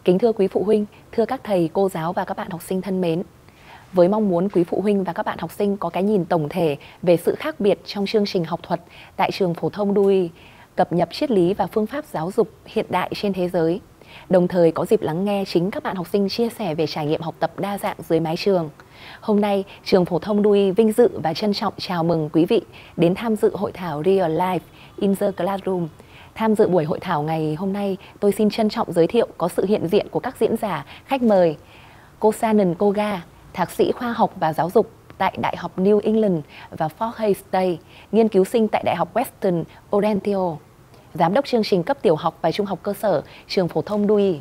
Kính thưa quý phụ huynh, thưa các thầy, cô giáo và các bạn học sinh thân mến. Với mong muốn quý phụ huynh và các bạn học sinh có cái nhìn tổng thể về sự khác biệt trong chương trình học thuật tại trường phổ thông Dewey, cập nhật triết lý và phương pháp giáo dục hiện đại trên thế giới, đồng thời có dịp lắng nghe chính các bạn học sinh chia sẻ về trải nghiệm học tập đa dạng dưới mái trường. Hôm nay, trường phổ thông Dewey vinh dự và trân trọng chào mừng quý vị đến tham dự hội thảo Real Life in the Classroom. Tham dự buổi hội thảo ngày hôm nay, tôi xin trân trọng giới thiệu có sự hiện diện của các diễn giả, khách mời. Cô Shannon Koga, thạc sĩ khoa học và giáo dục tại Đại học New England và Fort Hays State, nghiên cứu sinh tại Đại học Western Oriental, giám đốc chương trình cấp tiểu học và trung học cơ sở trường phổ thông Dewey.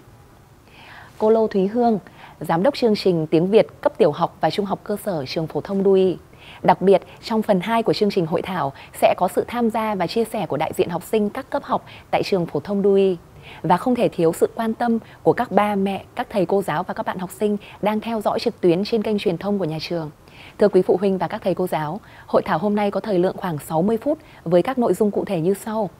Cô Lô Thúy Hương, giám đốc chương trình tiếng Việt cấp tiểu học và trung học cơ sở trường phổ thông Dewey. Đặc biệt, trong phần 2 của chương trình hội thảo sẽ có sự tham gia và chia sẻ của đại diện học sinh các cấp học tại trường phổ thông Dewey. Và không thể thiếu sự quan tâm của các ba mẹ, các thầy cô giáo và các bạn học sinh đang theo dõi trực tuyến trên kênh truyền thông của nhà trường. Thưa quý phụ huynh và các thầy cô giáo, hội thảo hôm nay có thời lượng khoảng 60 phút với các nội dung cụ thể như sau.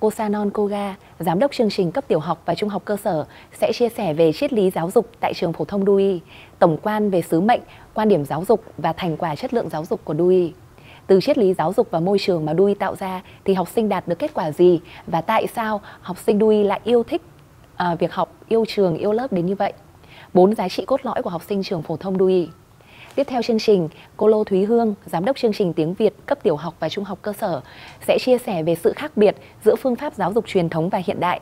Cô Shannon Koga, giám đốc chương trình cấp tiểu học và trung học cơ sở, sẽ chia sẻ về triết lý giáo dục tại trường phổ thông Dewey, tổng quan về sứ mệnh, quan điểm giáo dục và thành quả chất lượng giáo dục của Dewey. Từ triết lý giáo dục và môi trường mà Dewey tạo ra thì học sinh đạt được kết quả gì và tại sao học sinh Dewey lại yêu thích việc học, yêu trường, yêu lớp đến như vậy. 4 giá trị cốt lõi của học sinh trường phổ thông Dewey. Tiếp theo chương trình, cô Lô Thúy Hương, giám đốc chương trình tiếng Việt cấp tiểu học và trung học cơ sở, sẽ chia sẻ về sự khác biệt giữa phương pháp giáo dục truyền thống và hiện đại,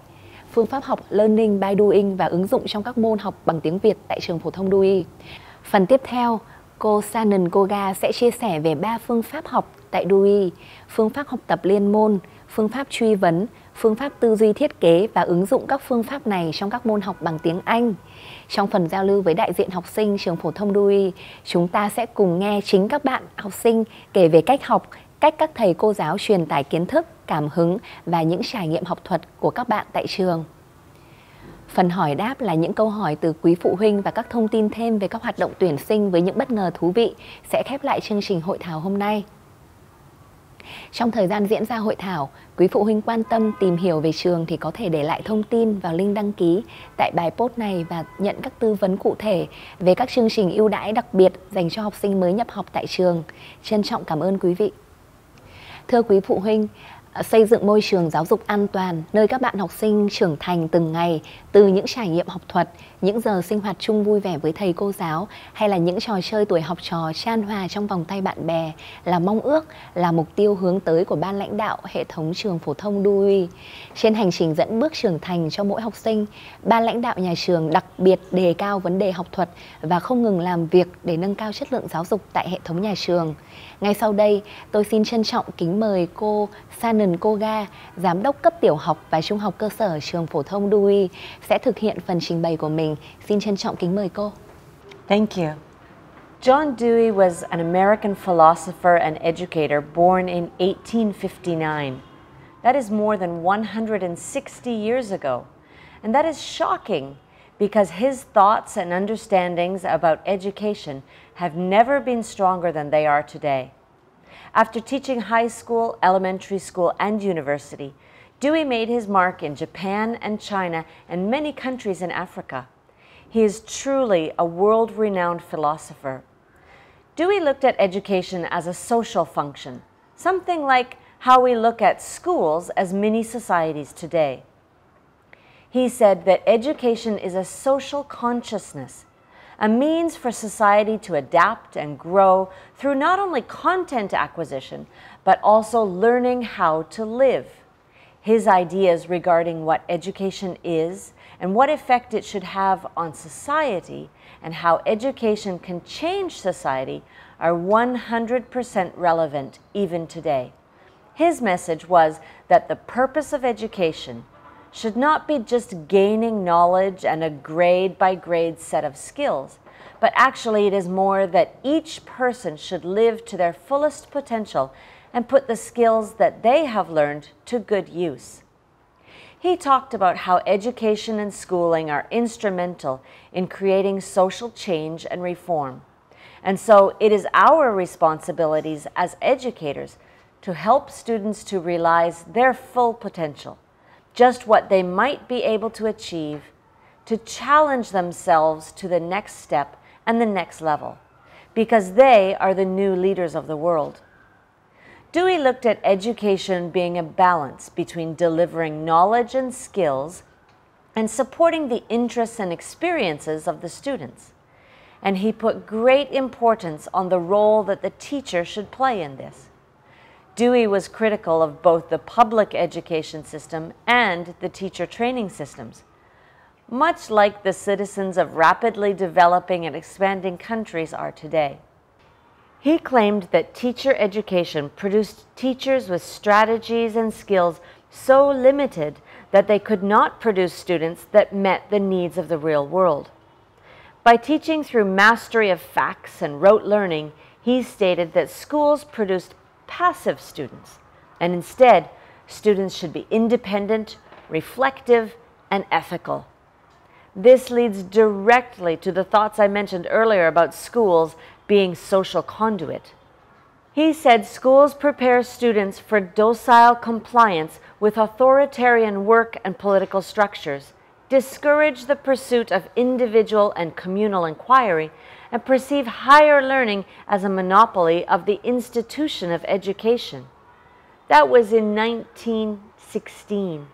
phương pháp học Learning by Doing và ứng dụng trong các môn học bằng tiếng Việt tại trường phổ thông Dewey. Phần tiếp theo, cô Shannon Koga sẽ chia sẻ về 3 phương pháp học tại Dewey, phương pháp học tập liên môn, phương pháp truy vấn, phương pháp tư duy thiết kế và ứng dụng các phương pháp này trong các môn học bằng tiếng Anh. Trong phần giao lưu với đại diện học sinh trường phổ thông Dewey, chúng ta sẽ cùng nghe chính các bạn học sinh kể về cách học, cách các thầy cô giáo truyền tải kiến thức, cảm hứng và những trải nghiệm học thuật của các bạn tại trường. Phần hỏi đáp là những câu hỏi từ quý phụ huynh và các thông tin thêm về các hoạt động tuyển sinh với những bất ngờ thú vị sẽ khép lại chương trình hội thảo hôm nay. Trong thời gian diễn ra hội thảo, quý phụ huynh quan tâm tìm hiểu về trường thì có thể để lại thông tin vào link đăng ký tại bài post này và nhận các tư vấn cụ thể về các chương trình ưu đãi đặc biệt dành cho học sinh mới nhập học tại trường. Trân trọng cảm ơn quý vị. Thưa quý phụ huynh, Xây dựng môi trường giáo dục an toàn, nơi các bạn học sinh trưởng thành từng ngày từ những trải nghiệm học thuật, những giờ sinh hoạt chung vui vẻ với thầy cô giáo hay là những trò chơi tuổi học trò chan hòa trong vòng tay bạn bè là mong ước, là mục tiêu hướng tới của ban lãnh đạo hệ thống trường phổ thông Dewey. Trên hành trình dẫn bước trưởng thành cho mỗi học sinh, ban lãnh đạo nhà trường đặc biệt đề cao vấn đề học thuật và không ngừng làm việc để nâng cao chất lượng giáo dục tại hệ thống nhà trường. Ngay sau đây, tôi xin trân trọng kính mời cô Sanan Koga, Giám đốc cấp tiểu học và trung học cơ sở trường phổ thông Dewey sẽ thực hiện phần trình bày của mình. Xin trân trọng kính mời cô. Thank you. John Dewey was an American philosopher and educator born in 1859. That is more than 160 years ago. And that is shocking because his thoughts and understandings about education have never been stronger than they are today. After teaching high school, elementary school, and university, Dewey made his mark in Japan and China and many countries in Africa. He is truly a world-renowned philosopher. Dewey looked at education as a social function, something like how we look at schools as mini societies today. He said that education is a social consciousness, a means for society to adapt and grow through not only content acquisition, but also learning how to live. His ideas regarding what education is and what effect it should have on society and how education can change society are 100% relevant even today. His message was that the purpose of education should not be just gaining knowledge and a grade-by-grade set of skills, but actually it is more that each person should live to their fullest potential and put the skills that they have learned to good use. He talked about how education and schooling are instrumental in creating social change and reform. And so it is our responsibilities as educators to help students to realize their full potential, just what they might be able to achieve, to challenge themselves to the next step and the next level, because they are the new leaders of the world. Dewey looked at education being a balance between delivering knowledge and skills and supporting the interests and experiences of the students. And he put great importance on the role that the teacher should play in this. Dewey was critical of both the public education system and the teacher training systems, much like the citizens of rapidly developing and expanding countries are today. He claimed that teacher education produced teachers with strategies and skills so limited that they could not produce students that met the needs of the real world. By teaching through mastery of facts and rote learning, he stated that schools produced passive students, and instead, students should be independent, reflective, and ethical. This leads directly to the thoughts I mentioned earlier about schools being social conduit. He said schools prepare students for docile compliance with authoritarian work and political structures, discourage the pursuit of individual and communal inquiry, and perceive higher learning as a monopoly of the institution of education. That was in 1916.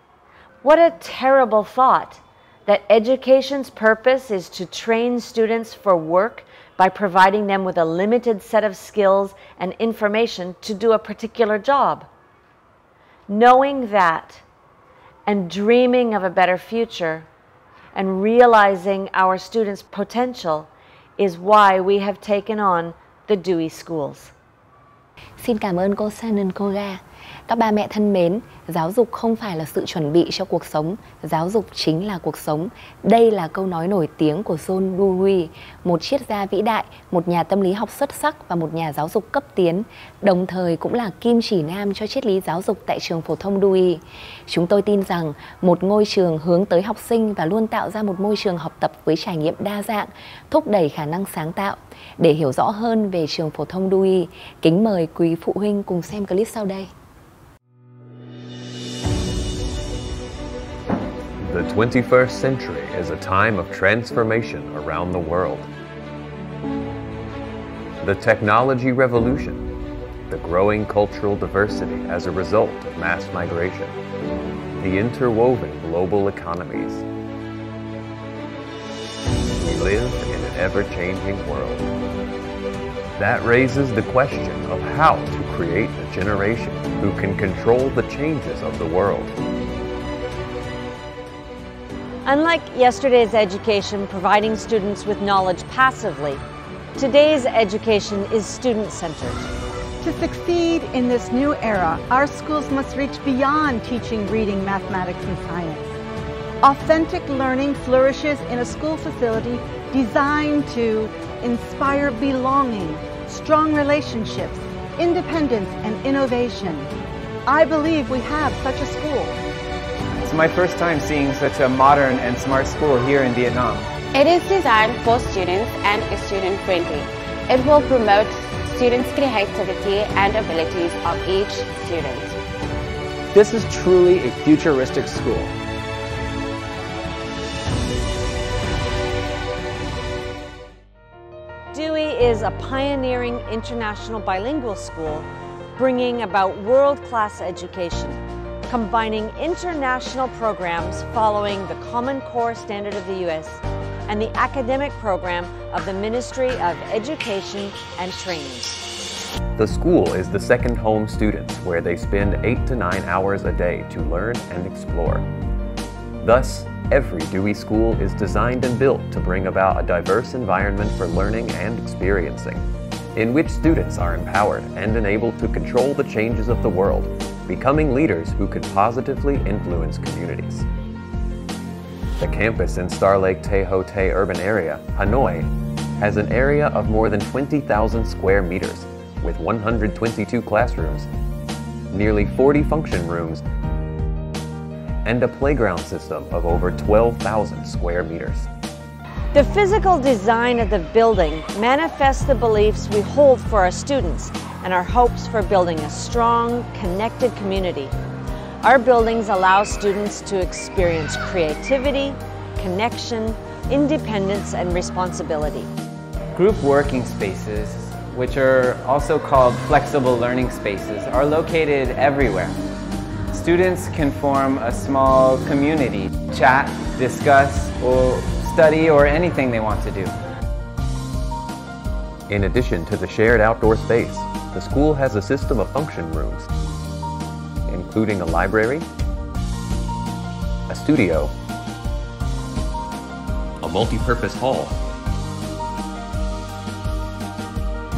What a terrible thought, that education's purpose is to train students for work by providing them with a limited set of skills and information to do a particular job. Knowing that and dreaming of a better future and realizing our students' potential is why we have taken on the Dewey Schools. Xin cảm ơn cô Sanan Koga. Các ba mẹ thân mến, giáo dục không phải là sự chuẩn bị cho cuộc sống, giáo dục chính là cuộc sống. Đây là câu nói nổi tiếng của John Dewey, một triết gia vĩ đại, một nhà tâm lý học xuất sắc và một nhà giáo dục cấp tiến, đồng thời cũng là kim chỉ nam cho triết lý giáo dục tại trường phổ thông Dewey. Chúng tôi tin rằng một ngôi trường hướng tới học sinh và luôn tạo ra một môi trường học tập với trải nghiệm đa dạng, thúc đẩy khả năng sáng tạo. Để hiểu rõ hơn về trường phổ thông Dewey, kính mời quý phụ huynh cùng xem clip sau đây. The 21st century is a time of transformation around the world. The technology revolution, the growing cultural diversity as a result of mass migration, the interwoven global economies. We live in an ever-changing world. That raises the question of how to create a generation who can control the changes of the world. Unlike yesterday's education providing students with knowledge passively, today's education is student-centered. To succeed in this new era, our schools must reach beyond teaching reading, mathematics, and science. Authentic learning flourishes in a school facility designed to inspire belonging, strong relationships, independence, and innovation. I believe we have such a school. It's my first time seeing such a modern and smart school here in Vietnam. It is designed for students and is student-friendly. It will promote students' creativity and abilities of each student. This is truly a futuristic school. Dewey is a pioneering international bilingual school bringing about world-class education, combining international programs following the Common Core standard of the US and the academic program of the Ministry of Education and Training. The school is the second home students where they spend 8 to 9 hours a day to learn and explore. Thus, every Dewey school is designed and built to bring about a diverse environment for learning and experiencing, in which students are empowered and enabled to control the changes of the world, becoming leaders who could positively influence communities. The campus in Star Lake Tay Ho Tay urban area, Hanoi, has an area of more than 20,000 square meters, with 122 classrooms, nearly 40 function rooms, and a playground system of over 12,000 square meters. The physical design of the building manifests the beliefs we hold for our students and our hopes for building a strong, connected community. Our buildings allow students to experience creativity, connection, independence, and responsibility. Group working spaces, which are also called flexible learning spaces, are located everywhere. Students can form a small community, chat, discuss, or study, or anything they want to do. In addition to the shared outdoor space, the school has a system of function rooms, including a library, a studio, a multi-purpose hall,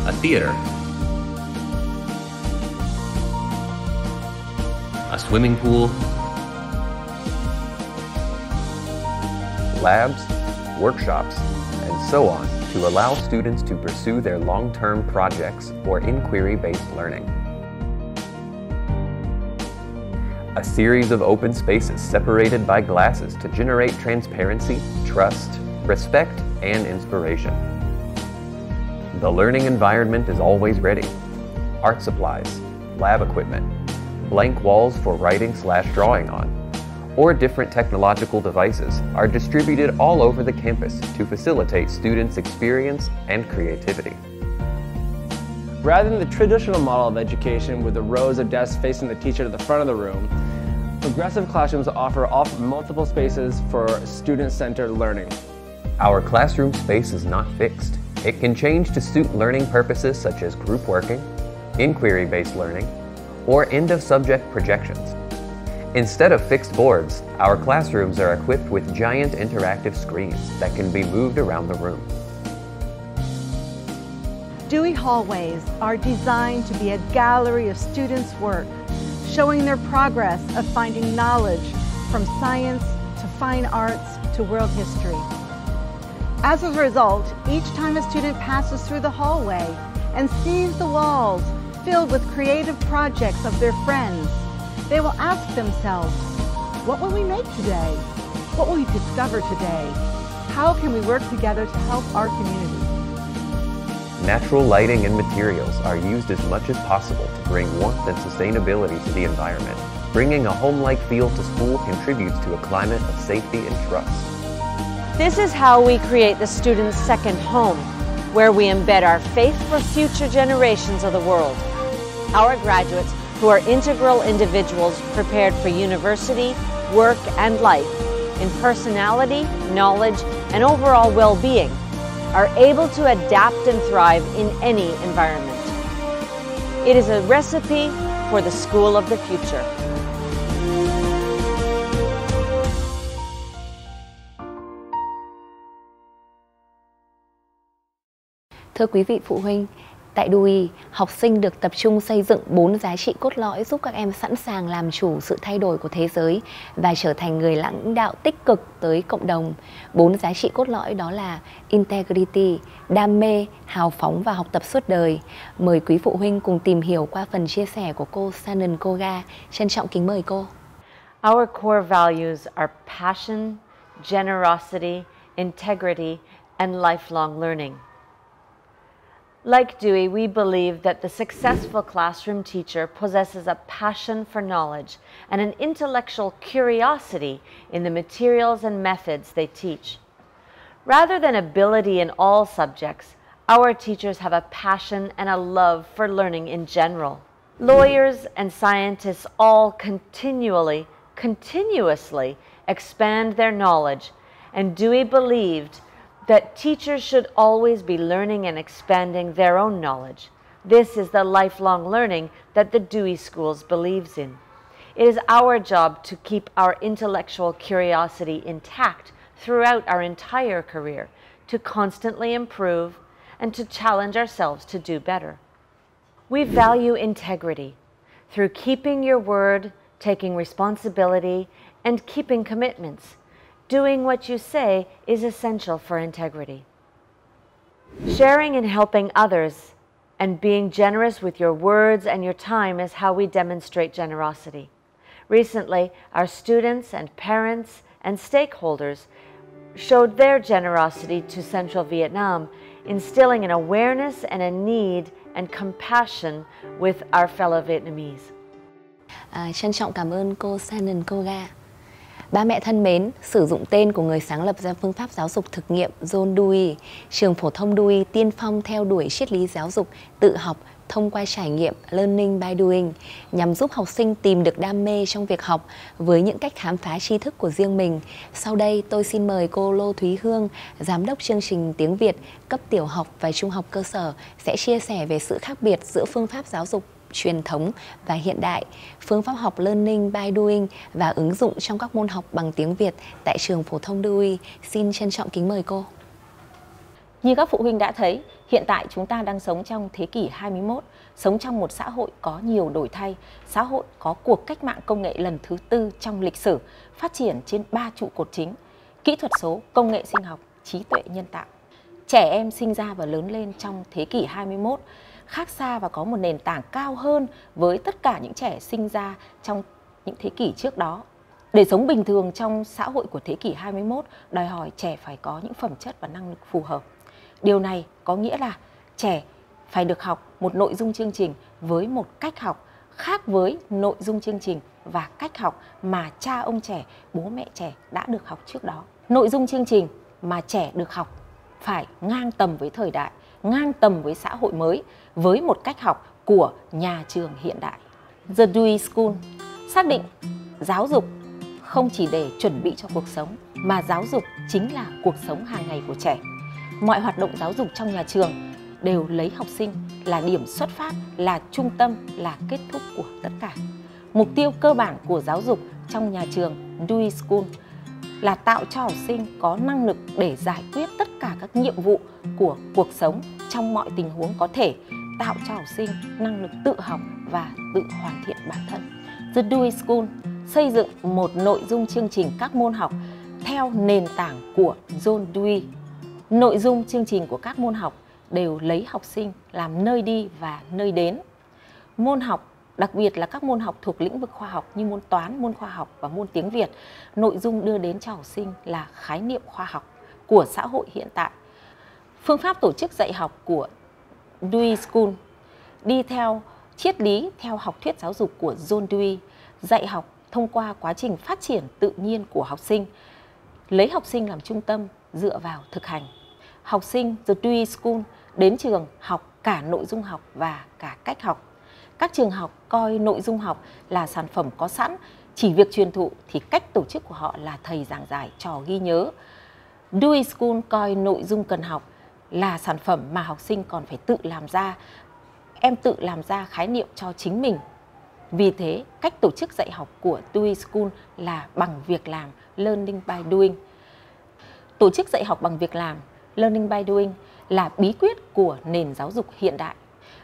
a theater, a swimming pool, labs, workshops, and so on to allow students to pursue their long-term projects or inquiry-based learning. A series of open spaces separated by glasses to generate transparency, trust, respect, and inspiration. The learning environment is always ready. Art supplies, lab equipment, blank walls for writing/drawing on, or different technological devices are distributed all over the campus to facilitate students' experience and creativity. Rather than the traditional model of education with the rows of desks facing the teacher to the front of the room, progressive classrooms offer multiple spaces for student-centered learning. Our classroom space is not fixed. It can change to suit learning purposes such as group working, inquiry-based learning, or end-of-subject projections. Instead of fixed boards, our classrooms are equipped with giant interactive screens that can be moved around the room. Dewey hallways are designed to be a gallery of students' work, showing their progress of finding knowledge from science to fine arts to world history. As a result, each time a student passes through the hallway and sees the walls filled with creative projects of their friends, they will ask themselves, what will we make today? What will we discover today? How can we work together to help our community? Natural lighting and materials are used as much as possible to bring warmth and sustainability to the environment. Bringing a home-like feel to school contributes to a climate of safety and trust. This is how we create the student's second home, where we embed our faith for future generations of the world. our graduates who are integral individuals prepared for university, work, and life in personality, knowledge, and overall well-being, are able to adapt and thrive in any environment. It is a recipe for the school of the future. Thưa quý vị phụ huynh, tại Dewey, học sinh được tập trung xây dựng 4 giá trị cốt lõi giúp các em sẵn sàng làm chủ sự thay đổi của thế giới và trở thành người lãnh đạo tích cực tới cộng đồng. 4 giá trị cốt lõi đó là integrity, đam mê, hào phóng và học tập suốt đời. Mời quý phụ huynh cùng tìm hiểu qua phần chia sẻ của cô Sanan Koga. Trân trọng kính mời cô. Our core values are passion, generosity, integrity, and lifelong learning. Like Dewey, we believe that the successful classroom teacher possesses a passion for knowledge and an intellectual curiosity in the materials and methods they teach. Rather than ability in all subjects, our teachers have a passion and a love for learning in general. Lawyers and scientists all continuously expand their knowledge, and Dewey believed that teachers should always be learning and expanding their own knowledge. This is the lifelong learning that the Dewey Schools believes in. It is our job to keep our intellectual curiosity intact throughout our entire career, to constantly improve and to challenge ourselves to do better. We value integrity through keeping your word, taking responsibility, and keeping commitments. Doing what you say is essential for integrity. Sharing and helping others and being generous with your words and your time is how we demonstrate generosity. Recently, our students and parents and stakeholders showed their generosity to Central Vietnam, instilling an awareness and a need and compassion with our fellow Vietnamese. Trân trọng cảm ơn cô Sanan Koga. Ba mẹ thân mến, sử dụng tên của người sáng lập ra phương pháp giáo dục thực nghiệm John Dewey, Trường Phổ thông Dewey tiên phong theo đuổi triết lý giáo dục tự học thông qua trải nghiệm Learning by Doing, nhằm giúp học sinh tìm được đam mê trong việc học với những cách khám phá tri thức của riêng mình. Sau đây tôi xin mời cô Lô Thúy Hương, Giám đốc chương trình tiếng Việt cấp tiểu học và trung học cơ sở sẽ chia sẻ về sự khác biệt giữa phương pháp giáo dục truyền thống và hiện đại, phương pháp học Learning by Doing và ứng dụng trong các môn học bằng tiếng Việt tại Trường Phổ thông Dewey. Xin trân trọng kính mời cô. Như các phụ huynh đã thấy, hiện tại chúng ta đang sống trong thế kỷ 21, sống trong một xã hội có nhiều đổi thay, xã hội có cuộc cách mạng công nghệ lần thứ 4 trong lịch sử, phát triển trên 3 trụ cột chính: kỹ thuật số, công nghệ sinh học, trí tuệ nhân tạo. Trẻ em sinh ra và lớn lên trong thế kỷ 21 khác xa và có một nền tảng cao hơn với tất cả những trẻ sinh ra trong những thế kỷ trước đó. Để sống bình thường trong xã hội của thế kỷ 21, đòi hỏi trẻ phải có những phẩm chất và năng lực phù hợp. Điều này có nghĩa là trẻ phải được học một nội dung chương trình với một cách học khác với nội dung chương trình và cách học mà cha ông trẻ, bố mẹ trẻ đã được học trước đó. Nội dung chương trình mà trẻ được học phải ngang tầm với thời đại, ngang tầm với xã hội mới, với một cách học của nhà trường hiện đại. The Dewey School xác định giáo dục không chỉ để chuẩn bị cho cuộc sống, mà giáo dục chính là cuộc sống hàng ngày của trẻ. Mọi hoạt động giáo dục trong nhà trường đều lấy học sinh là điểm xuất phát, là trung tâm, là kết thúc của tất cả. Mục tiêu cơ bản của giáo dục trong nhà trường Dewey School là tạo cho học sinh có năng lực để giải quyết tất cả các nhiệm vụ của cuộc sống trong mọi tình huống có thể, tạo cho học sinh năng lực tự học và tự hoàn thiện bản thân. The Dewey School xây dựng một nội dung chương trình các môn học theo nền tảng của John Dewey. Nội dung chương trình của các môn học đều lấy học sinh làm nơi đi và nơi đến. Môn học, đặc biệt là các môn học thuộc lĩnh vực khoa học như môn toán, môn khoa học và môn tiếng Việt, nội dung đưa đến cho học sinh là khái niệm khoa học của xã hội hiện tại. Phương pháp tổ chức dạy học của Dewey School đi theo triết lý, theo học thuyết giáo dục của John Dewey, dạy học thông qua quá trình phát triển tự nhiên của học sinh, lấy học sinh làm trung tâm, dựa vào thực hành. Học sinh The Dewey School đến trường học cả nội dung học và cả cách học. Các trường học coi nội dung học là sản phẩm có sẵn, chỉ việc truyền thụ, thì cách tổ chức của họ là thầy giảng giải, trò ghi nhớ. Dewey School coi nội dung cần học là sản phẩm mà học sinh còn phải tự làm ra. Em tự làm ra khái niệm cho chính mình. Vì thế, cách tổ chức dạy học của Dewey School là bằng việc làm, learning by doing. Tổ chức dạy học bằng việc làm, learning by doing, là bí quyết của nền giáo dục hiện đại.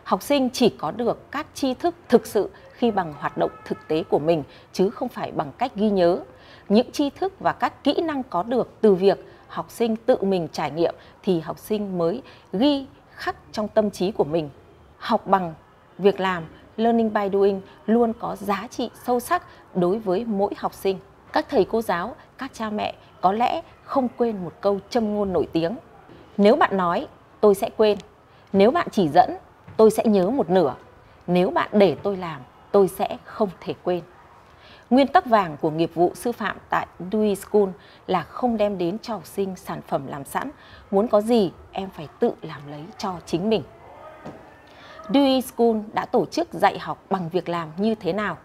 Học sinh chỉ có được các tri thức thực sự khi bằng hoạt động thực tế của mình, chứ không phải bằng cách ghi nhớ. Những tri thức và các kỹ năng có được từ việc học sinh tự mình trải nghiệm thì học sinh mới ghi khắc trong tâm trí của mình. Học bằng việc làm, learning by doing, luôn có giá trị sâu sắc đối với mỗi học sinh. Các thầy cô giáo, các cha mẹ có lẽ không quên một câu châm ngôn nổi tiếng: nếu bạn nói, tôi sẽ quên. Nếu bạn chỉ dẫn, tôi sẽ nhớ một nửa. Nếu bạn để tôi làm, tôi sẽ không thể quên. Nguyên tắc vàng của nghiệp vụ sư phạm tại Dewey School là không đem đến cho học sinh sản phẩm làm sẵn. Muốn có gì, em phải tự làm lấy cho chính mình. Dewey School đã tổ chức dạy học bằng việc làm như thế nào?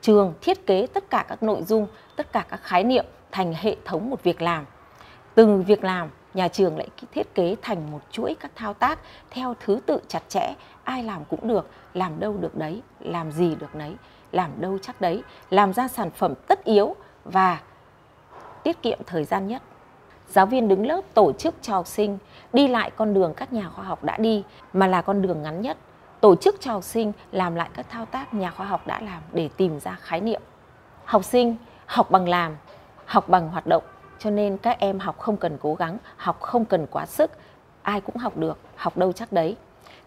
Trường thiết kế tất cả các nội dung, tất cả các khái niệm thành hệ thống một việc làm. Từng việc làm, nhà trường lại thiết kế thành một chuỗi các thao tác theo thứ tự chặt chẽ. Ai làm cũng được, làm đâu được đấy, làm gì được đấy, làm đâu chắc đấy, làm ra sản phẩm tất yếu và tiết kiệm thời gian nhất. Giáo viên đứng lớp tổ chức cho học sinh đi lại con đường các nhà khoa học đã đi, mà là con đường ngắn nhất. Tổ chức cho học sinh làm lại các thao tác nhà khoa học đã làm để tìm ra khái niệm. Học sinh học bằng làm, học bằng hoạt động, cho nên các em học không cần cố gắng, học không cần quá sức. Ai cũng học được, học đâu chắc đấy.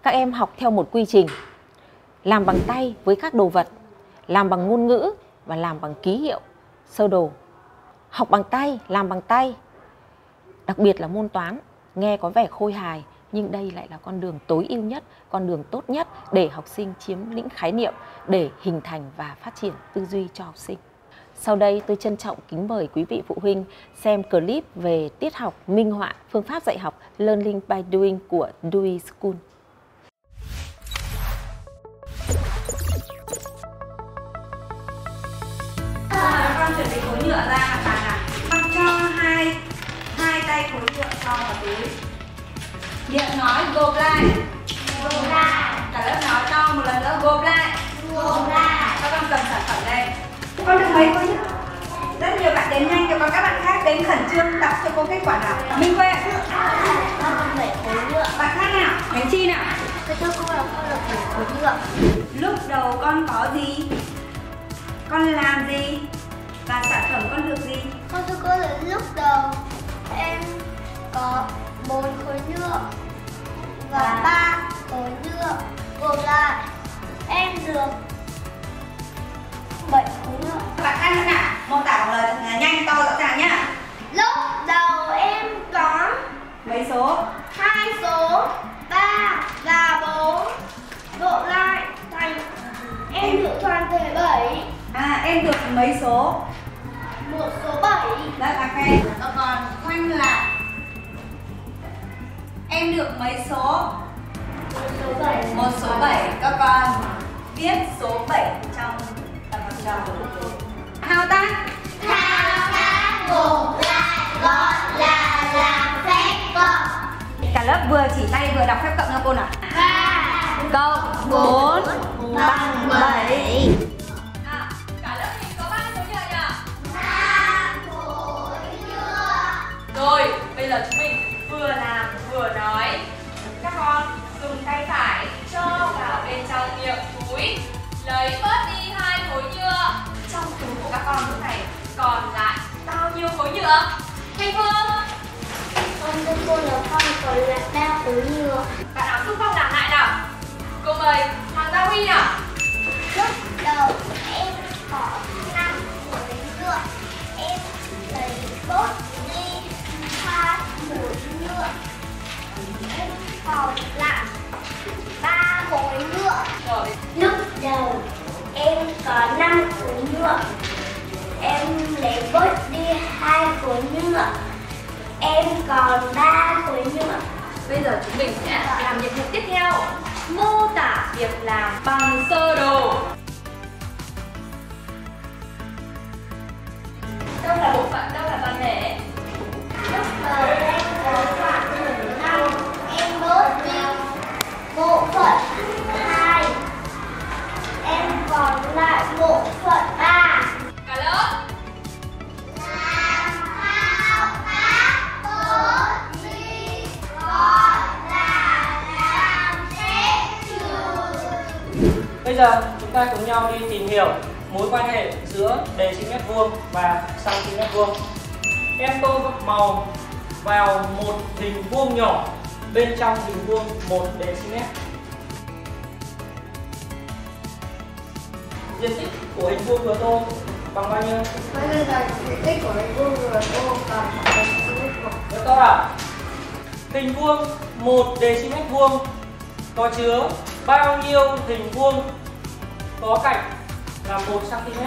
Các em học theo một quy trình: làm bằng tay với các đồ vật, làm bằng ngôn ngữ và làm bằng ký hiệu, sơ đồ. Học bằng tay, làm bằng tay. Đặc biệt là môn toán, nghe có vẻ khôi hài, nhưng đây lại là con đường tối ưu nhất, con đường tốt nhất để học sinh chiếm lĩnh khái niệm, để hình thành và phát triển tư duy cho học sinh. Sau đây tôi trân trọng kính mời quý vị phụ huynh xem clip về tiết học minh họa phương pháp dạy học Learning by Doing của Dewey School. Con chuẩn bị khối nhựa ra và con cho hai tay khối nhựa cho vào túi. Miệng nói gộp lại. Gộp lại. Cả lớp nói to một lần nữa, gộp lại. Gộp lại. Các con cầm sản phẩm đây. Con được mấy khối nhựa? Rất nhiều bạn đến nhanh, còn các bạn khác đến khẩn trương đọc cho cô kết quả nào. Minh Quê. Con được 7 khối nhựa. Bạn khác nào? Bánh Chi nào? Thưa cô là con được 7 khối nhựa. Lúc đầu con có gì? Con làm gì? Và sản phẩm con được gì? Con thưa cô là lúc đầu em có 4 khối nhựa và 3 khối nhựa. Gộp lại em được 7 khối nhựa. Bạn khác nữa nào? Mô tả một lời nhanh, to, rõ ràng nhá. Lúc đầu em có Mấy số? 2 số, 3 và 4. Gộp lại thành em được toàn thể 7. Em được mấy số? 1 số 7. Rất là khen. Còn khoanh lại. Em được mấy số? 1 số 7. 1 số 7. Các con viết số 7 trong tập hợp tròn. Thao tác. Thao tác gộp lại gọi là làm phép cộng. Cả lớp vừa chỉ tay vừa đọc phép cộng cho cô nào. 3 cộng 4 bằng 7. Cả lớp mình có 3 khối nhựa nhỉ? 3 khối nhựa. Rồi, bây giờ chúng mình vừa làm vừa nói. Các con dùng tay phải cho vào bên trong miệng túi, lấy bớt đi 2 khối nhựa. Trong túi của các con lúc này còn lại bao nhiêu khối nhựa? Thanh Phương. Con thưa cô là con còn lại 3 khối nhựa. Bạn nào xung phong làm lại nào? Cô mời Hoàng Gia Huy nào. Lúc đầu em có 5 khối nhựa. Em lấy bớt đi 2 khối nhựa. Em còn lại 3 khối nhựa. Rồi. Lúc đầu em có 5 khối nhựa. Em lấy bớt đi 2 khối nhựa. Em còn 3 khối nhựa. Bây giờ chúng mình sẽ làm nhiệm vụ tiếp theo. Mô tả việc làm bằng sơ đồ. Đâu là bộ phận, đâu là toàn thể? Lúc đầu em có khoảng 5, em bớt đi bộ phận 2, em còn lại bộ phận 3. Cả lớp. Làm thao tác tốt đi, còn là làm xét trừ. Bây giờ chúng ta cùng nhau đi tìm hiểu mối quan hệ giữa đề sinh mét vuông và cm vuông. Em tô màu vào một hình vuông nhỏ bên trong hình vuông 1 dm. Diện tích của hình vuông vừa tô bằng bao nhiêu? Bây giờ diện tích của hình vuông vừa tô bằng 1 cm vuông. Rất tốt ạ. Hình vuông 1 dm vuông có chứa bao nhiêu hình vuông có cạnh là 1 cm?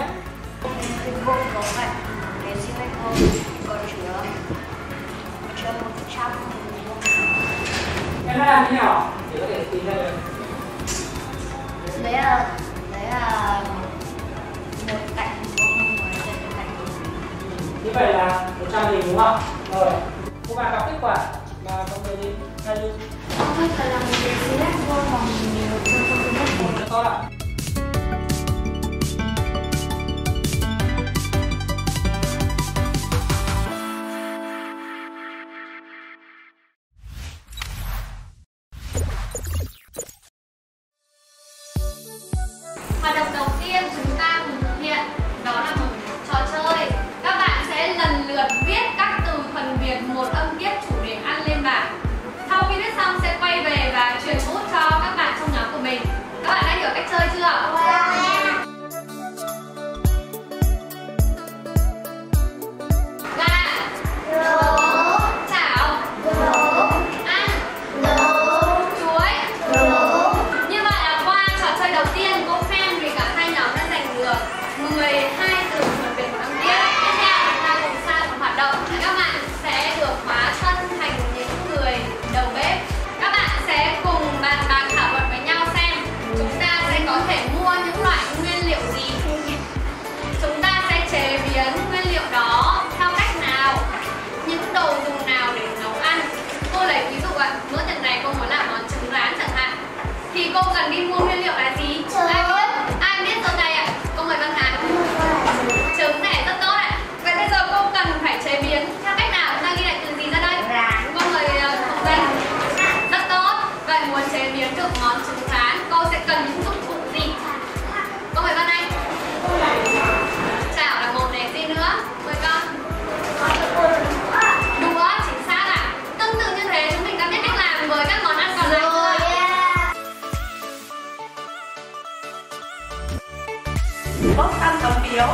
Hình vuông có cạnh dm vuông có chứa 100 hình vuông. Em đã làm thế nào để có thể tìm ra được? Đấy là một cạnh hình vuông với một cạnh. Như vậy là 100 hình đúng không? Rồi. Các bạn đọc kết quả và mọi người đi ngay đi. Bây giờ là 1 dm vuông bằng 100 cm vuông. Rất tốt ạ. Hoạt động đầu tiên chúng ta cùng thực hiện đó là một trò chơi. Các bạn sẽ lần lượt viết các từ thuần Việt một âm tiết chủ đề ăn lên bảng. Sau khi viết xong sẽ quay về và truyền bút cho các bạn trong nhóm của mình. Các bạn đã hiểu cách chơi chưa? Nguyên liệu đó theo cách nào, những đồ dùng nào để nấu ăn. Cô lấy ví dụ ạ, bữa tiệc này cô muốn làm món trứng rán chẳng hạn, thì cô cần đi mua nguyên liệu là gì? Ai biết trong đây ạ? Cô mời Văn Hà. Trứng này rất tốt ạ. Vậy bây giờ cô cần phải chế biến theo cách nào? Chúng ta ghi lại từ gì ra đây? Cô mời Hồng Vân. Rất tốt. Vậy muốn chế biến được món trứng rán, cô sẽ cần những dụng cụ gì? Cô mời Văn Anh. Chảo là một này, gì nữa? Mời con. Đũa, chính xác ạ. Tương tự như thế chúng mình đã biết cách làm với các món ăn còn lại chưa? Bốc thăm tấm phiếu,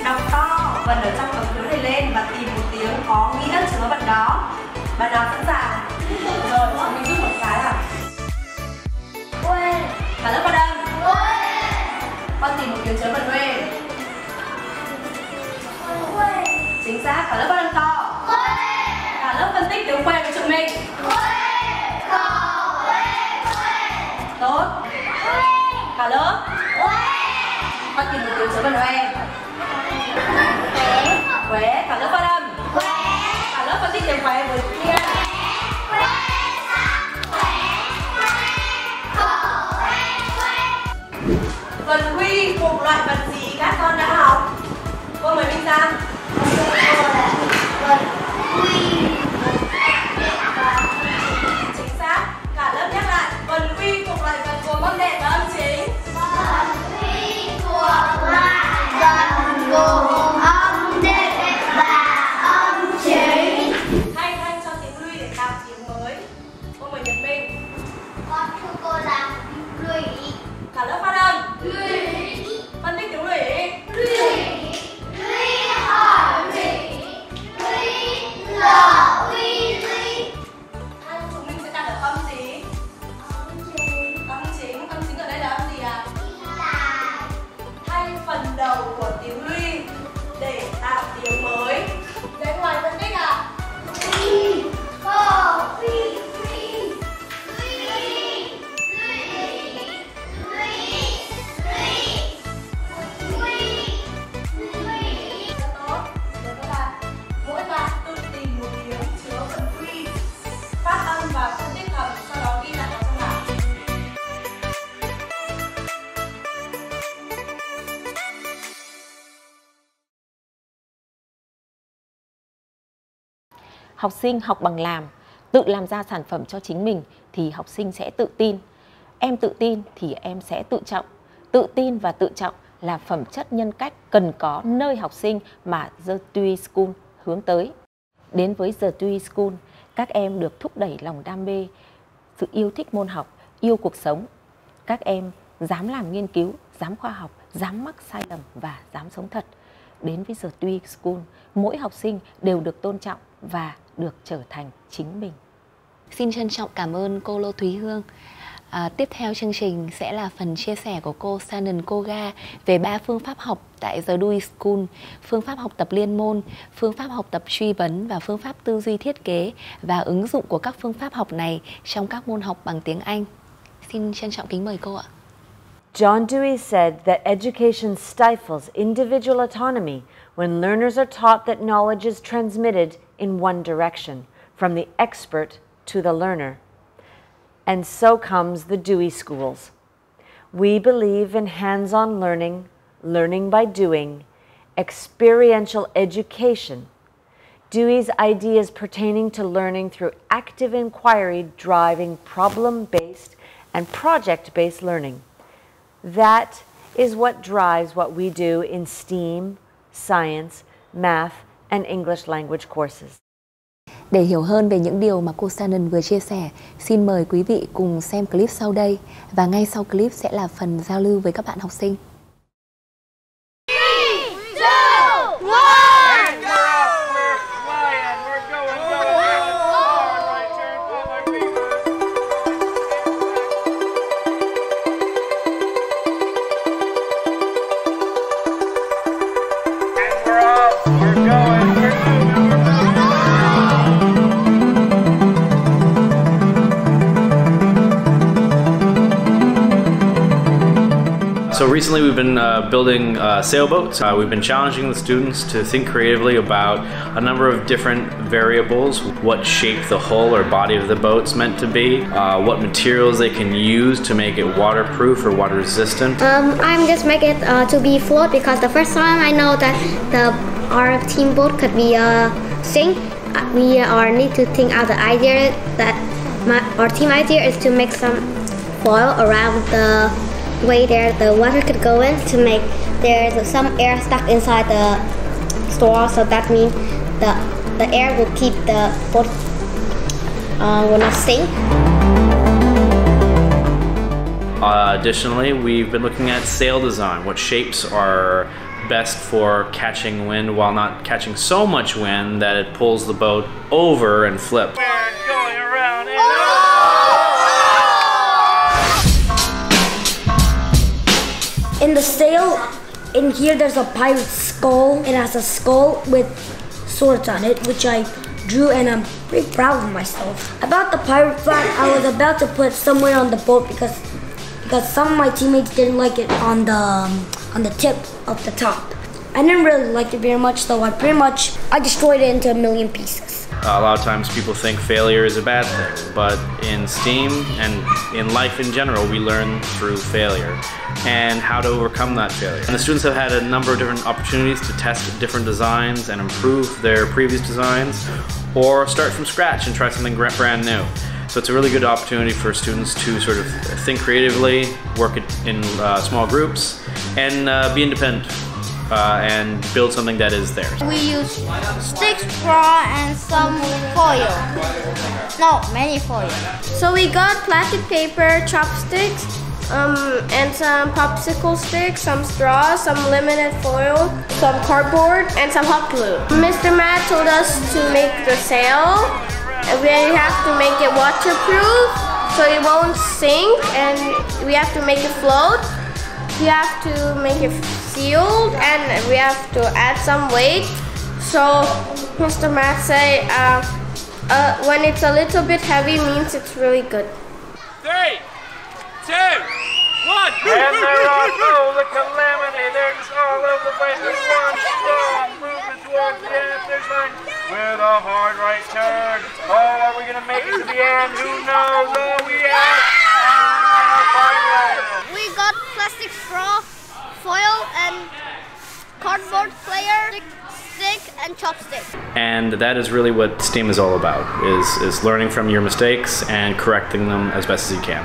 đọc to vần ở trong tấm phiếu này lên và tìm một tiếng có nghĩa chứa vần đó. Bạn nào sẵn sàng? Rồi, chúng mình giúp một cái nào. Cả lớp vào đây. Con tìm một tiếng chứa vần quê. Chính xác, cả lớp bắt âm to. Cả lớp phân tích tiếng quê với chúng mình. Tốt. Cả lớp. Con tìm một tiếng chứa vần hoe. Quế, cả lớp phát âm. Cả lớp phân tích tiếng quế với kia. Vần huy thuộc loại vần gì các con đã học? Cô mời Minh Giang. Vần huy. Chính xác. Cả lớp nhắc lại. Vần huy thuộc loại vần gồm âm đệm và âm chính. Vần huy thuộc loại vần gồm âm đệm và âm chính. Thay thanh cho tiếng Lụy để tạo tiếng mới. Cô mời Nhật Minh. Con thưa cô là Lụy. Cả lớp phát âm. Lụy. Phân tích tiếng Lụy. Lụy. Lụy hỏi Lụy. Lụy lọ uy Lụy. Hai chúng mình sẽ đặt ở âm gì? Âm chính. Âm chính. Âm chính ở đây là âm gì ạ? Là Thay phần đầu của tiếng Lụy để tạo tiếng mới. Đấy ngoài phân tích à? Lụy. Cô uy Lụy. Lụy. Lụy. Học sinh học bằng làm, tự làm ra sản phẩm cho chính mình thì học sinh sẽ tự tin. Em tự tin thì em sẽ tự trọng. Tự tin và tự trọng là phẩm chất nhân cách cần có nơi học sinh mà The Dewey School hướng tới. Đến với The Dewey School, các em được thúc đẩy lòng đam mê, sự yêu thích môn học, yêu cuộc sống. Các em dám làm nghiên cứu, dám khoa học, dám mắc sai lầm và dám sống thật. Đến với The Dewey School, mỗi học sinh đều được tôn trọng và được trở thành chính mình. Xin trân trọng cảm ơn cô Lô Thúy Hương. Tiếp theo chương trình sẽ là phần chia sẻ của cô Sanan Koga về 3 phương pháp học tại The Dewey School: phương pháp học tập liên môn, phương pháp học tập truy vấn và phương pháp tư duy thiết kế, và ứng dụng của các phương pháp học này trong các môn học bằng tiếng Anh. Xin trân trọng kính mời cô ạ. John Dewey said that education stifles individual autonomy when learners are taught that knowledge is transmitted in one direction, from the expert to the learner. And so comes the Dewey Schools. We believe in hands-on learning, learning by doing, experiential education. Dewey's ideas pertaining to learning through active inquiry driving problem-based and project-based learning. That is what drives what we do in STEAM, science, math, and English language courses. Để hiểu hơn về những điều mà cô Sanan vừa chia sẻ, xin mời quý vị cùng xem clip sau đây, và ngay sau clip sẽ là phần giao lưu với các bạn học sinh. So recently we've been building sailboats. We've been challenging the students to think creatively about a number of different variables, what shape the hull or body of the boat's meant to be, what materials they can use to make it waterproof or water resistant. I'm just make it to be float because the first time I know that our team boat could be sink. We need to think out the idea that our team idea is to make some foil around the way there the water could go in to make there's some air stuck inside the straw, so that means the air will keep the boat will not sink. Additionally, we've been looking at sail design, what shapes are best for catching wind while not catching so much wind that it pulls the boat over and flips. Going around and in the sail, in here there's a pirate skull. It has a skull with swords on it, which I drew, and I'm pretty proud of myself. About the pirate flag, I was about to put somewhere on the boat because some of my teammates didn't like it on the tip of the top. I didn't really like it very much, so I destroyed it into a million pieces. A lot of times people think failure is a bad thing, but in STEAM and in life in general, we learn through failure and how to overcome that failure. And the students have had a number of different opportunities to test different designs and improve their previous designs, or start from scratch and try something brand new. So it's a really good opportunity for students to sort of think creatively, work in small groups, and be independent. And build something that is theirs. We use sticks, straw, and some foil. No, many foil. So we got plastic paper, chopsticks, and some popsicle sticks, some straw, some laminate foil, some cardboard, and some hot glue. Mr. Matt told us to make the sail. We have to make it waterproof so it won't sink, and we have to make it float. We have to make it sealed, and we have to add some weight. So Mr. Matt say when it's a little bit heavy means it's really good. 3, 2, 1. And they're off. Oh, the calamity. They're just all over the place. There's one strong movement towards the end of this line with a hard right turn. Oh, are we going to make it to the end? Who knows? Oh, we have We got plastic straw, foil, and cardboard player, stick, and chopstick. And that is really what STEAM is all about, is learning from your mistakes and correcting them as best as you can.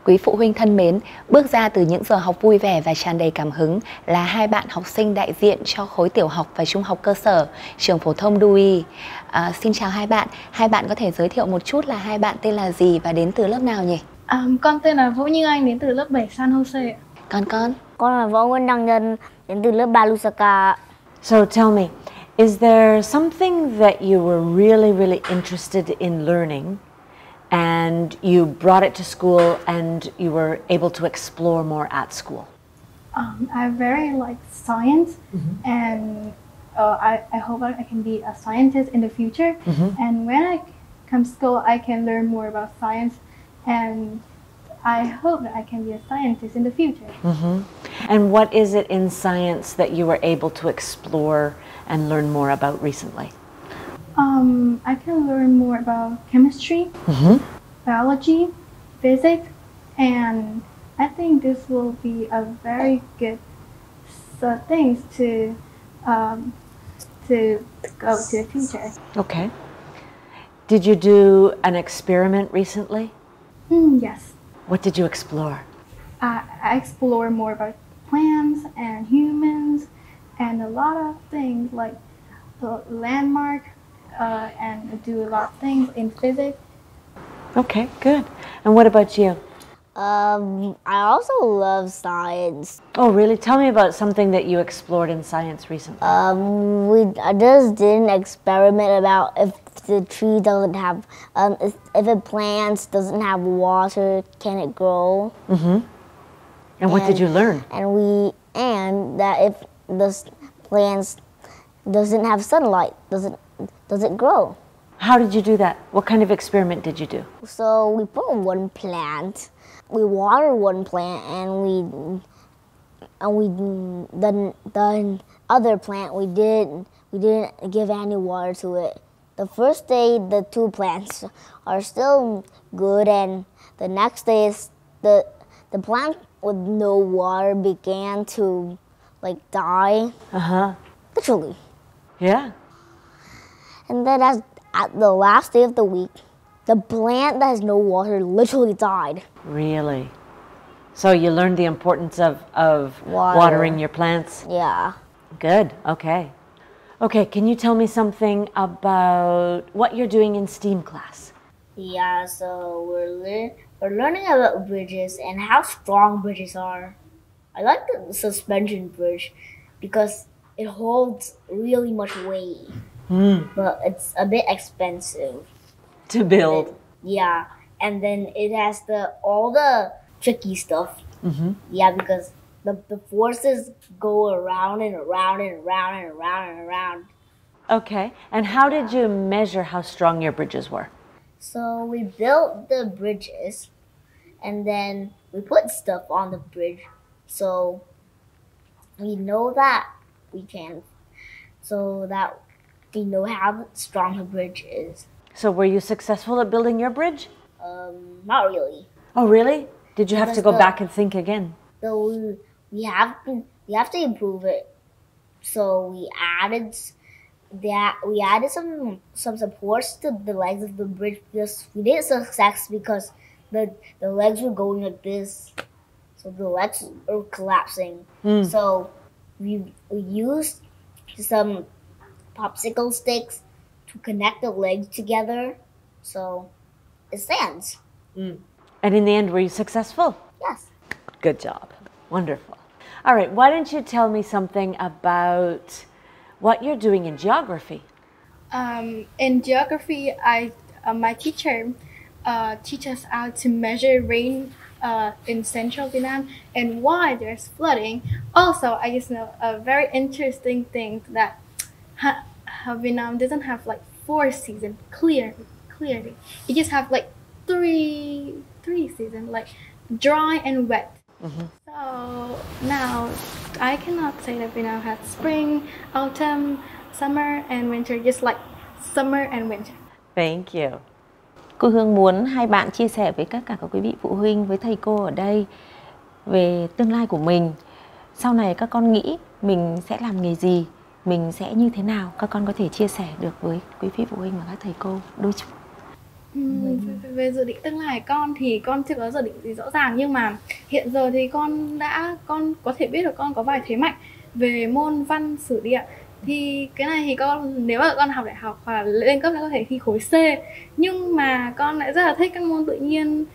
Quý phụ huynh thân mến, bước ra từ những giờ học vui vẻ và tràn đầy cảm hứng là hai bạn học sinh đại diện cho khối tiểu học và trung học cơ sở trường phổ thông Dewey. Xin chào hai bạn có thể giới thiệu một chút là hai bạn tên là gì và đến từ lớp nào nhỉ? Con tên là Vũ Như Anh, đến từ lớp 7 San Jose. Con là Võ Nguyễn Đăng Nhân, đến từ lớp 3 Lusaka. So tell me, is there something that you were really interested in learning and you brought it to school and you were able to explore more at school? I very like science, and I hope I can be a scientist in the future. And when I come to school, I can learn more about science, and I hope that I can be a scientist in the future. And what is it in science that you were able to explore and learn more about recently? I can learn more about chemistry, biology, physics, and I think this will be a very good things to go to the future. Okay. Did you do an experiment recently? Yes. What did you explore? I explore more about plants and humans and a lot of things like the landmark and do a lot of things in physics. Okay, good. And what about you? I also love science. Oh, really? Tell me about something that you explored in science recently. I just did an experiment about if the tree doesn't have, if a plant doesn't have water, can it grow? And what did you learn? And that if the plants doesn't have sunlight, does it grow? How did you do that? What kind of experiment did you do? So we put one plant, we water one plant, and the other plant we didn't give any water to it. The first day the two plants are still good, and the next day is the plant with no water began to die. Literally. Yeah. And then at the last day of the week, the plant that has no water literally died. Really? So you learned the importance of watering your plants? Yeah. Good, okay. Okay, can you tell me something about what you're doing in STEAM class? Yeah, so we're learning about bridges and how strong bridges are. I like the suspension bridge because it holds really much weight. But it's a bit expensive to build. Yeah, and then it has all the tricky stuff. Yeah, because the forces go around and around and around and around and around. Okay, and how did you measure how strong your bridges were? So we built the bridges, and then we put stuff on the bridge, so we know that we know how strong the bridge is. So were you successful at building your bridge? Not really. Oh, really? Did you have to go back and think again? So we have to improve it. So we added some supports to the legs of the bridge because we didn't success because the legs were going like this. So the legs are collapsing. So we used some popsicle sticks to connect the legs together, so it stands. And in the end, were you successful? Yes. Good job. Wonderful. All right, why don't you tell me something about what you're doing in geography? In geography, my teacher teaches us how to measure rain in central Vietnam and why there's flooding. Also, I just know a very interesting thing that Vietnam doesn't have 4 seasons clearly. It just have three seasons, dry and wet. So now I cannot say that Vietnam has spring, autumn, summer, and winter, just like summer and winter. Thank you. Cô Hương muốn hai bạn chia sẻ với tất cả các quý vị phụ huynh, với thầy cô ở đây về tương lai của mình. Sau này các con nghĩ mình sẽ làm nghề gì, mình sẽ như thế nào, các con có thể chia sẻ được với quý vị phụ huynh và các thầy cô đôi chút. Về dự định tương lai con thì con chưa có dự định gì rõ ràng, nhưng mà hiện giờ thì con có thể biết được con có vài thế mạnh về môn văn sử địa. Thì cái này thì con, nếu mà con học đại học hoặc là lên cấp, nó có thể thi khối C, nhưng mà con lại rất là thích các môn tự nhiên,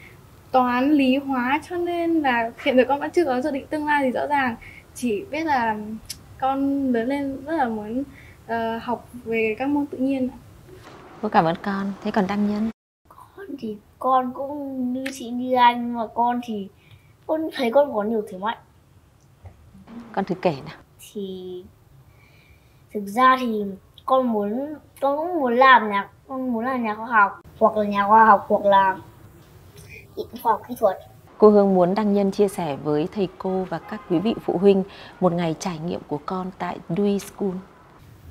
toán, lý, hóa, cho nên là hiện giờ con vẫn chưa có dự định tương lai gì rõ ràng. Chỉ biết là con lớn lên rất là muốn học về các môn tự nhiên. Cô cảm ơn con. Thế còn Đăng Nhân? Con thì con cũng như chị như anh, nhưng mà con thì con thấy con có nhiều thế mạnh. Con thử kể nào. Thì thực ra thì con cũng muốn làm nhà khoa học, hoặc là nhà khoa học, hoặc là khoa học kỹ thuật. Cô Hương muốn Đăng Nhân chia sẻ với thầy cô và các quý vị phụ huynh một ngày trải nghiệm của con tại Dewey School.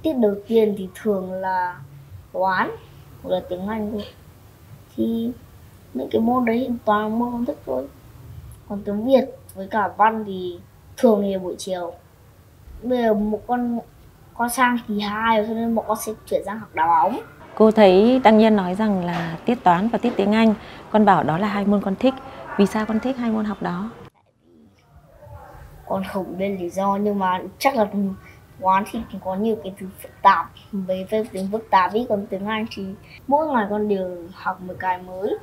Tiết đầu tiên thì thường là toán hoặc là tiếng Anh thôi. Thì những cái môn đấy toàn là môn con thích thôi. Còn tiếng Việt với cả văn thì thường thì buổi chiều. Bây giờ một con sang kỳ 2 cho nên bọn con sẽ chuyển sang học đá bóng. Cô thấy Đăng Nhân nói rằng là tiết toán và tiết tiếng Anh, con bảo đó là hai môn con thích. Vì sao con thích hai môn học đó? Con không biết lý do, nhưng mà chắc là toán thì có nhiều cái thứ phức tạp, về tiếng phức tạp ý, còn tiếng Anh thì mỗi ngày con đều học một cái mới.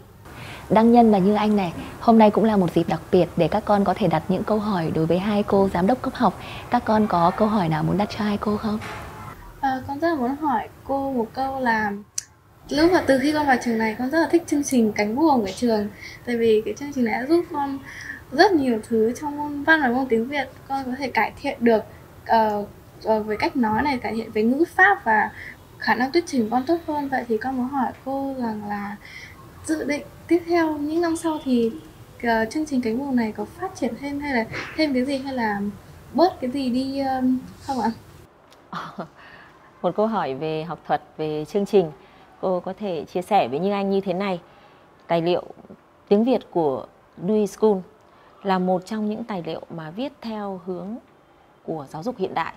Đăng Nhân và Như Anh này, hôm nay cũng là một dịp đặc biệt để các con có thể đặt những câu hỏi đối với hai cô giám đốc cấp học. Các con có câu hỏi nào muốn đặt cho hai cô không? Con rất là muốn hỏi cô một câu là từ khi con vào trường này, con rất là thích chương trình cánh buồm của trường. Tại vì cái chương trình này đã giúp con rất nhiều thứ trong môn văn và môn tiếng Việt. Con có thể cải thiện được về cách nói này, cải thiện về ngữ pháp và khả năng thuyết trình con tốt hơn. Vậy thì con muốn hỏi cô rằng là dự định tiếp theo những năm sau thì chương trình cánh buồm này có phát triển thêm, hay là thêm cái gì, hay là bớt cái gì đi không ạ? Một câu hỏi về học thuật, về chương trình. Cô có thể chia sẻ với Như Anh như thế này. Tài liệu tiếng Việt của Dewey School là một trong những tài liệu mà viết theo hướng của giáo dục hiện đại.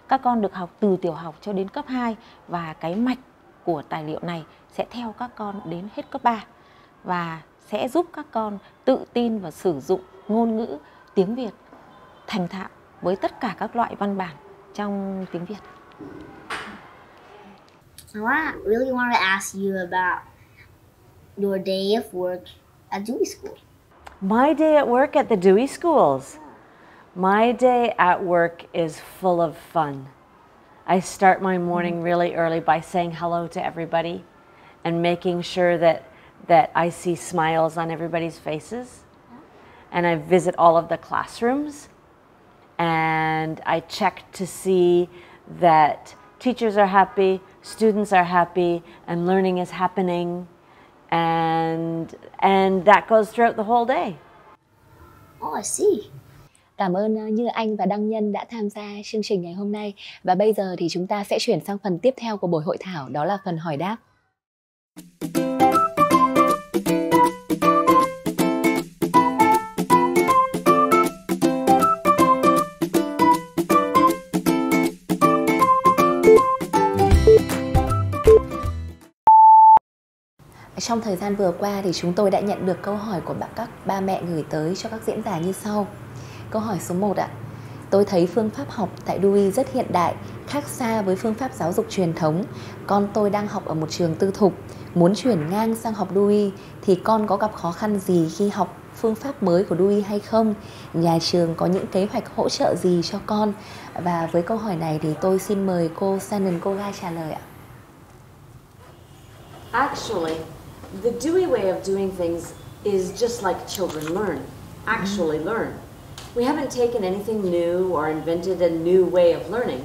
Các con được học từ tiểu học cho đến cấp 2 và cái mạch của tài liệu này sẽ theo các con đến hết cấp 3 và sẽ giúp các con tự tin và sử dụng ngôn ngữ tiếng Việt thành thạo với tất cả các loại văn bản trong tiếng Việt. I really want to ask you about your day of work at Dewey School. My day at work at the Dewey Schools. My day at work is full of fun. I start my morning really early by saying hello to everybody and making sure that I see smiles on everybody's faces. And I visit all of the classrooms and I check to see that teachers are happy, students are happy, and learning is happening, and that goes throughout the whole day. Oh, I see. Cảm ơn Như Anh và Đăng Nhân đã tham gia chương trình ngày hôm nay. Và bây giờ thì chúng ta sẽ chuyển sang phần tiếp theo của buổi hội thảo, đó là phần hỏi đáp. Trong thời gian vừa qua thì chúng tôi đã nhận được câu hỏi của các ba mẹ gửi tới cho các diễn giả như sau. Câu hỏi số 1 ạ. Tôi thấy phương pháp học tại Dewey rất hiện đại, khác xa với phương pháp giáo dục truyền thống. Con tôi đang học ở một trường tư thục, muốn chuyển ngang sang học Dewey thì con có gặp khó khăn gì khi học phương pháp mới của Dewey hay không? Nhà trường có những kế hoạch hỗ trợ gì cho con? Và với câu hỏi này thì tôi xin mời cô Shannon Koga trả lời ạ. Actually, the Dewey way of doing things is just like children learn. We haven't taken anything new or invented a new way of learning,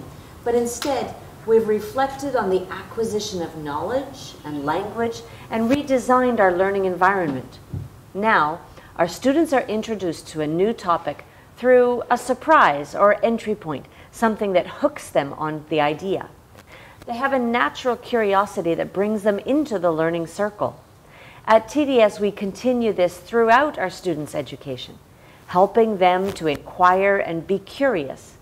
but instead we've reflected on the acquisition of knowledge and language and redesigned our learning environment. Now, our students are introduced to a new topic through a surprise or entry point, something that hooks them on the idea. They have a natural curiosity that brings them into the learning circle. At TDS, we continue this throughout our students' education, helping them to inquire and be curious.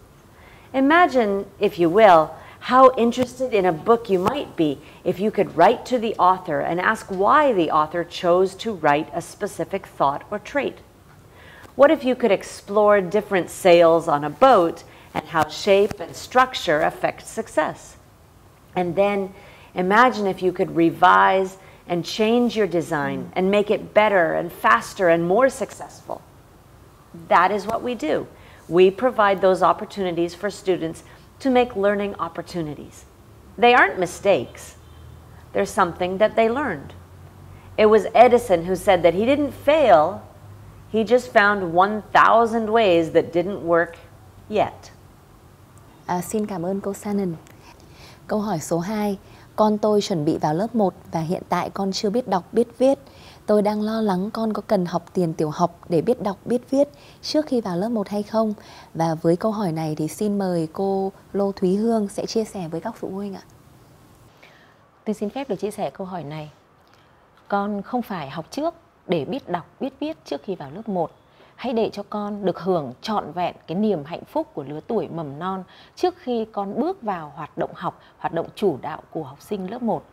Imagine, if you will, how interested in a book you might be if you could write to the author and ask why the author chose to write a specific thought or trait. What if you could explore different sails on a boat and how shape and structure affect success? And then imagine if you could revise and change your design and make it better and faster and more successful. That is what we do. We provide those opportunities for students to make learning opportunities. They aren't mistakes. They're something that they learned. It was Edison who said that he didn't fail, he just found 1,000 ways that didn't work yet. Xin cảm ơn cô Shannon. Câu hỏi số 2. Con tôi chuẩn bị vào lớp 1 và hiện tại con chưa biết đọc biết viết. Tôi đang lo lắng con có cần học tiền tiểu học để biết đọc biết viết trước khi vào lớp 1 hay không? Và với câu hỏi này thì xin mời cô Lô Thúy Hương sẽ chia sẻ với các phụ huynh ạ. Tôi xin phép được chia sẻ câu hỏi này. Con không phải học trước để biết đọc biết viết trước khi vào lớp 1. Hãy để cho con được hưởng trọn vẹn cái niềm hạnh phúc của lứa tuổi mầm non trước khi con bước vào hoạt động học, hoạt động chủ đạo của học sinh lớp 1.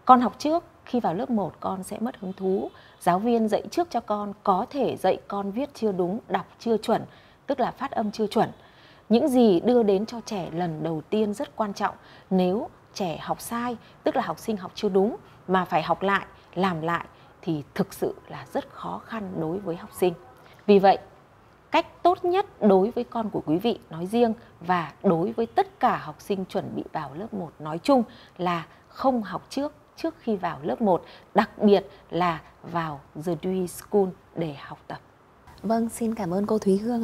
Con học trước, khi vào lớp 1 con sẽ mất hứng thú. Giáo viên dạy trước cho con có thể dạy con viết chưa đúng, đọc chưa chuẩn, tức là phát âm chưa chuẩn. Những gì đưa đến cho trẻ lần đầu tiên rất quan trọng. Nếu trẻ học sai, tức là học sinh học chưa đúng, mà phải học lại, làm lại thì thực sự là rất khó khăn đối với học sinh. Vì vậy, cách tốt nhất đối với con của quý vị nói riêng và đối với tất cả học sinh chuẩn bị vào lớp 1 nói chung là không học trước khi vào lớp 1, đặc biệt là vào The Dewey School để học tập. Vâng, xin cảm ơn cô Thúy Hương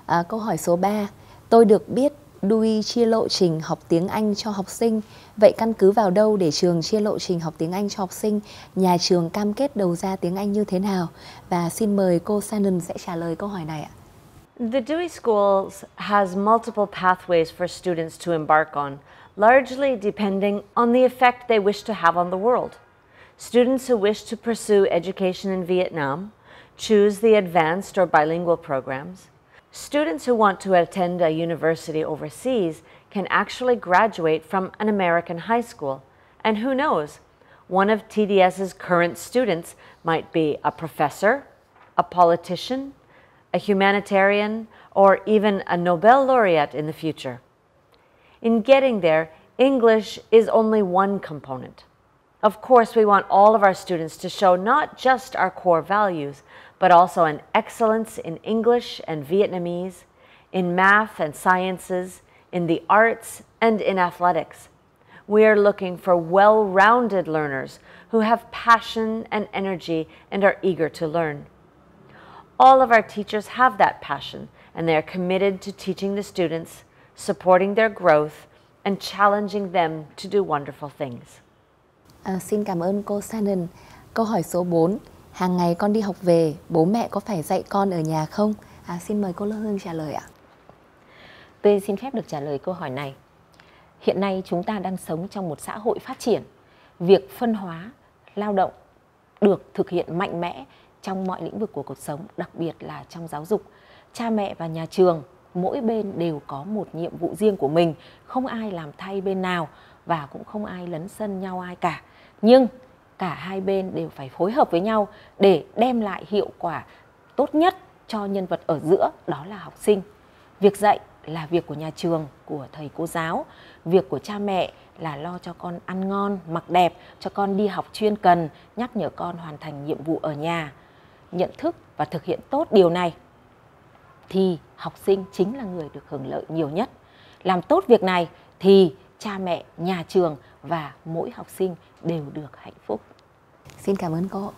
ạ. Câu hỏi số 3. Tôi được biết Dewey chia lộ trình học tiếng Anh cho học sinh. Vậy căn cứ vào đâu để trường chia lộ trình học tiếng Anh cho học sinh? Nhà trường cam kết đầu ra tiếng Anh như thế nào? Và xin mời cô Shannon sẽ trả lời câu hỏi này ạ. The Dewey Schools has multiple pathways for students to embark on, largely depending on the effect they wish to have on the world. Students who wish to pursue education in Vietnam choose the advanced or bilingual programs. Students who want to attend a university overseas can actually graduate from an American high school. And who knows, one of TDS's current students might be a professor, a politician, a humanitarian, or even a Nobel laureate in the future. In getting there, English is only one component. Of course, we want all of our students to show not just our core values, but also an excellence in English and Vietnamese, in math and sciences, in the arts, and in athletics. We are looking for well-rounded learners who have passion and energy and are eager to learn. All of our teachers have that passion, and they are committed to teaching the students, supporting their growth, and challenging them to do wonderful things. Xin cảm ơn cô Shannon. Câu hỏi số 4. Hàng ngày con đi học về, bố mẹ có phải dạy con ở nhà không? Xin mời cô Lô Hương trả lời ạ. Tôi xin phép được trả lời câu hỏi này. Hiện nay chúng ta đang sống trong một xã hội phát triển. Việc phân hóa, lao động được thực hiện mạnh mẽ trong mọi lĩnh vực của cuộc sống, đặc biệt là trong giáo dục. Cha mẹ và nhà trường, mỗi bên đều có một nhiệm vụ riêng của mình, không ai làm thay bên nào và cũng không ai lấn sân nhau ai cả. Nhưng cả hai bên đều phải phối hợp với nhau để đem lại hiệu quả tốt nhất cho nhân vật ở giữa, đó là học sinh. Việc dạy là việc của nhà trường, của thầy cô giáo. Việc của cha mẹ là lo cho con ăn ngon, mặc đẹp, cho con đi học chuyên cần, nhắc nhở con hoàn thành nhiệm vụ ở nhà. Nhận thức và thực hiện tốt điều này thì học sinh chính là người được hưởng lợi nhiều nhất. Làm tốt việc này thì cha mẹ, nhà trường và mỗi học sinh đều được hạnh phúc. Xin cảm ơn cô.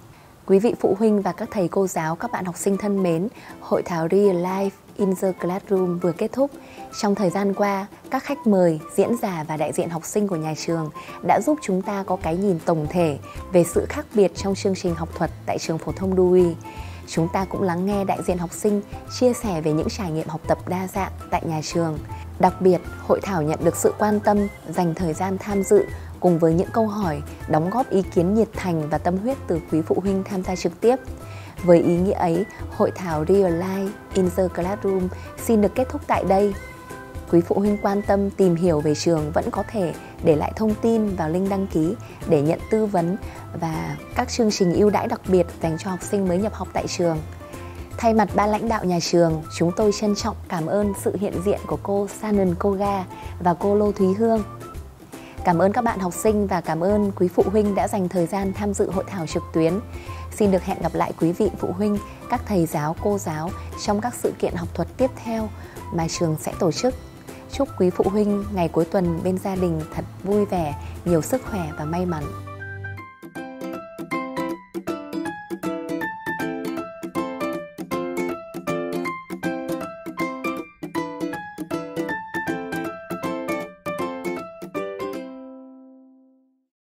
Quý vị phụ huynh và các thầy cô giáo, các bạn học sinh thân mến, hội thảo Real Life in the Classroom vừa kết thúc. Trong thời gian qua, các khách mời, diễn giả và đại diện học sinh của nhà trường đã giúp chúng ta có cái nhìn tổng thể về sự khác biệt trong chương trình học thuật tại trường phổ thông Dewey. Chúng ta cũng lắng nghe đại diện học sinh chia sẻ về những trải nghiệm học tập đa dạng tại nhà trường. Đặc biệt, hội thảo nhận được sự quan tâm, dành thời gian tham dự cùng với những câu hỏi, đóng góp ý kiến nhiệt thành và tâm huyết từ quý phụ huynh tham gia trực tiếp. Với ý nghĩa ấy, hội thảo Real Life in the Classroom xin được kết thúc tại đây. Quý phụ huynh quan tâm tìm hiểu về trường vẫn có thể để lại thông tin vào link đăng ký để nhận tư vấn và các chương trình ưu đãi đặc biệt dành cho học sinh mới nhập học tại trường. Thay mặt ban lãnh đạo nhà trường, chúng tôi trân trọng cảm ơn sự hiện diện của cô Sanan Koga và cô Lô Thúy Hương. Cảm ơn các bạn học sinh và cảm ơn quý phụ huynh đã dành thời gian tham dự hội thảo trực tuyến. Xin được hẹn gặp lại quý vị phụ huynh, các thầy giáo, cô giáo trong các sự kiện học thuật tiếp theo mà trường sẽ tổ chức. Chúc quý phụ huynh ngày cuối tuần bên gia đình thật vui vẻ, nhiều sức khỏe và may mắn.